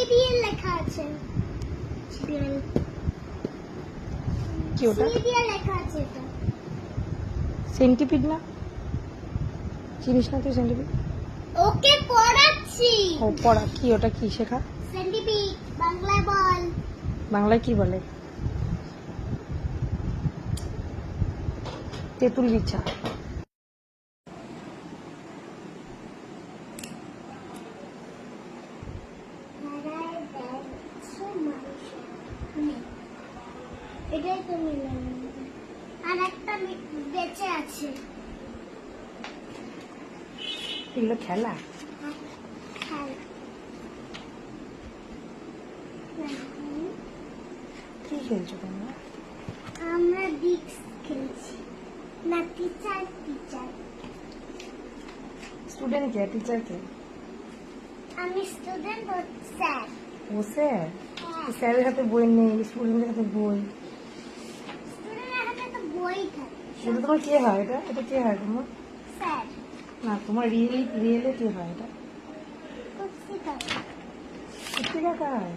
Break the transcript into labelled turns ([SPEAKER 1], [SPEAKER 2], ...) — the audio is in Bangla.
[SPEAKER 1] সিরিয়াল লেখা আছে। সিরিয়াল
[SPEAKER 2] কি ওটা?
[SPEAKER 1] সিরিয়াল লেখা আছে এটা।
[SPEAKER 2] সেন্টিপিড না? চিনিস না তুই সেন্টিপিড?
[SPEAKER 1] ওকে পড়াচ্ছি।
[SPEAKER 2] ও পড়া কি ওটা কি শেখা?
[SPEAKER 1] সেন্টিপিড বাংলায় বল।
[SPEAKER 2] বাংলায় কি বলে? তেঁতুল বিছা।
[SPEAKER 1] এটাই তো মিলন। আর একটা বেঁচে আছে।
[SPEAKER 2] এগুলো খেলা? কি খেলছো তোমরা?
[SPEAKER 1] আমরা ডিস্ক খেলছি। না টিচার।
[SPEAKER 2] স্টুডেন্ট কে টিচার কে?
[SPEAKER 1] আমি স্টুডেন্ট ও স্যার।
[SPEAKER 2] ও স্যার? স্যারের হাতে বই নেই, স্টুডেন্টের হাতে বই।
[SPEAKER 1] স্টুডেন্টের হাতে তো বই থাকে।
[SPEAKER 2] এটা তোমার কে হয়? এটা কে হয় তোমার?
[SPEAKER 1] স্যার।
[SPEAKER 2] না তোমার রিয়েলে কে হয় এটা?
[SPEAKER 1] কুস্তি করে।
[SPEAKER 2] কুস্তি কাকা হয়?